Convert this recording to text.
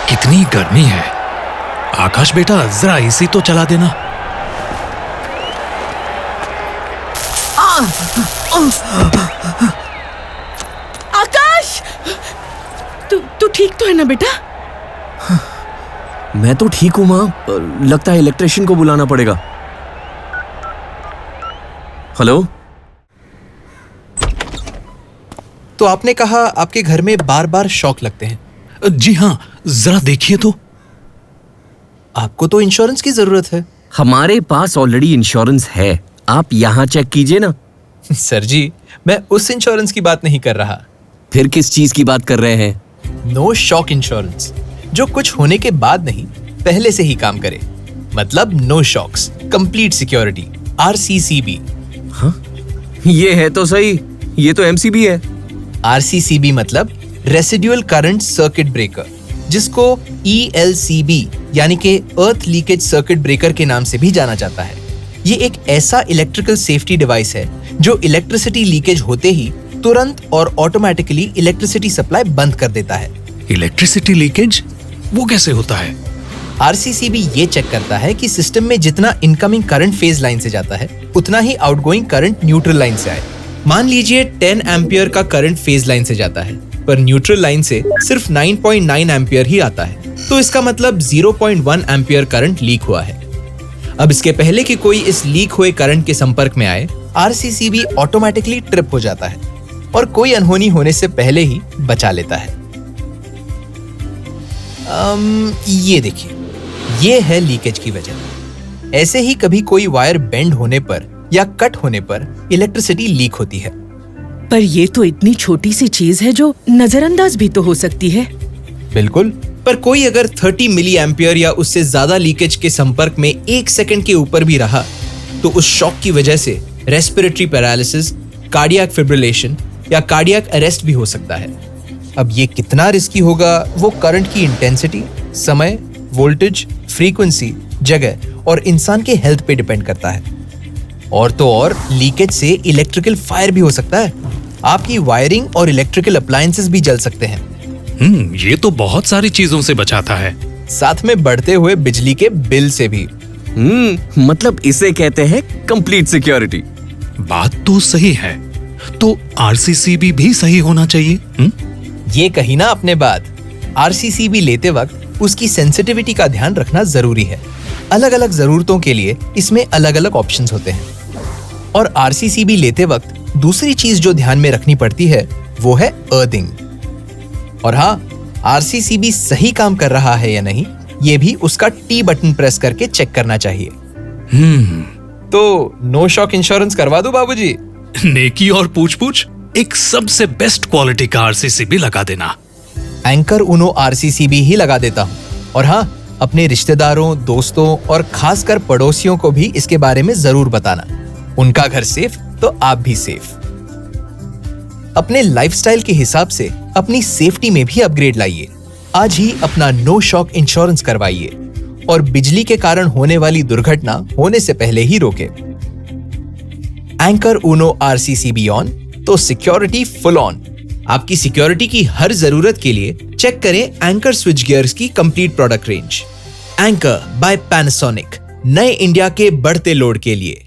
कितनी गर्मी है। आकाश बेटा, जरा एसी तो चला देना। आकाश, तू ठीक तो है ना बेटा? मैं तो ठीक हूँ माँ, लगता है इलेक्ट्रिशियन को बुलाना पड़ेगा। हेलो। तो आपने कहा आपके घर में बार बार शॉक लगते हैं। जी हाँ, जरा देखिए तो। आपको तो इंश्योरेंस की जरूरत है। हमारे पास ऑलरेडी इंश्योरेंस है, आप यहाँ चेक कीजिए ना। सर जी, मैं उस इंश्योरेंस की बात नहीं कर रहा। फिर किस चीज की बात कर रहे हैं? नो शॉक इंश्योरेंस, जो कुछ होने के बाद नहीं, पहले से ही काम करे। मतलब no shocks, complete security, RCCB। हाँ, ये है तो सही, ये तो MCB है। RCCB मतलब रेसिडुअल करंट सर्किट ब्रेकर, जिसको ELCB यानी कि अर्थ लीकेज सर्किट ब्रेकर के नाम से भी जाना जाता है। ये एक ऐसा इलेक्ट्रिकल सेफ्टी डिवाइस है जो इलेक्ट्रिसिटी लीकेज होते ही तुरंत और ऑटोमेटिकली इलेक्ट्रिसिटी सप्लाई बंद कर देता है। इलेक्ट्रिसिटी लीकेज वो कैसे होता है? RCCB ये चेक करता है कि सिस्टम में जितना इनकमिंग करंट फेज लाइन से जाता है, उतना ही आउटगोइंग करंट न्यूट्रल लाइन से आए। मान लीजिए 10 एम्पियर का करंट फेज लाइन से जाता है, पर न्यूट्रल लाइन से सिर्फ 9.9 एम्पियर ही आता है, तो इसका मतलब 0.1 एम्पियर करंट लीक हुआ है। अब इसके पहले कि कोई इस लीक हुए करंट के संपर्क में आए, RCCB ऑटोमेटिकली ट्रिप हो जाता है और कोई अनहोनी होने से पहले ही बचा लेता है। ये देखिए, ये है लीकेज की वजह। ऐसे ही कभी कोई वायर बेंड होने पर या कट होने पर इलेक्ट्रिसिटी लीक होती है। पर ये तो इतनी छोटी सी चीज है जो नजरअंदाज भी तो हो सकती है। बिल्कुल, पर कोई अगर 30 मिली एम्पियर या उससे ज्यादा लीकेज के संपर्क में 1 सेकंड के ऊपर भी रहा, तो उस शॉक की वजह से रेस्पिरेटरी पैरालिसिस, कार्डियक फिब्रिलेशन या कार्डियक अरेस्ट भी हो सकता है। अब ये कितना रिस्की होगा, वो करंट की इंटेंसिटी, समय, वोल्टेज, फ्रीक्वेंसी, जगह और इंसान के हेल्थ पे डिपेंड करता है। और तो और लीकेज से इलेक्ट्रिकल फायर भी हो सकता है। आपकी वायरिंग और इलेक्ट्रिकल अप्लायंसेस भी जल सकते हैं। ये तो बहुत सारी चीजों से बचाता है। साथ में बढ़ते हुए बिजली के बिल से भी। मतलब इसे कहते हैं कंप्लीट सिक्योरिटी। बात तो सही है, तो RCCB भी सही होना चाहिए। ये कही ना आपने बात। RCCB लेते वक्त उसकी सेंसिटिविटी का ध्यान रखना जरूरी है। अलग अलग जरूरतों के लिए इसमें अलग अलग ऑप्शंस होते हैं। और RCCB लेते वक्त दूसरी चीज जो ध्यान में रखनी पड़ती है, वो है अर्थिंग। और हाँ, RCCB सही काम कर रहा है या नहीं, ये भी उसका T बटन प्रेस करके चेक करना चाहिए। तो नो शॉक इंश्योरेंस करवा दो बाबूजी। नेकी और पूछ एक सबसे बेस्ट क्वालिटी का RCCB लगा देना। एंकर उनो RCCB ही लगा देता हूँ। और हाँ, अपने रिश्तेदारों, दोस्तों और खासकर पड़ोसियों को भी इसके बारे में जरूर बताना। उनका घर सेफ तो आप भी सेफ। अपने लाइफस्टाइल के हिसाब से अपनी सेफ्टी में भी अपग्रेड लाइए। आज ही अपना नो शॉक इंश्योरेंस करवाइए और बिजली के कारण होने वाली दुर्घटना होने से पहले ही रोके। एंकर उनो RCCB ऑन, तो सिक्योरिटी फुल ऑन। आपकी सिक्योरिटी की हर जरूरत के लिए चेक करें एंकर स्विच गियर्स की complete product range. Anchor by Panasonic, नए इंडिया के बढ़ते लोड के लिए।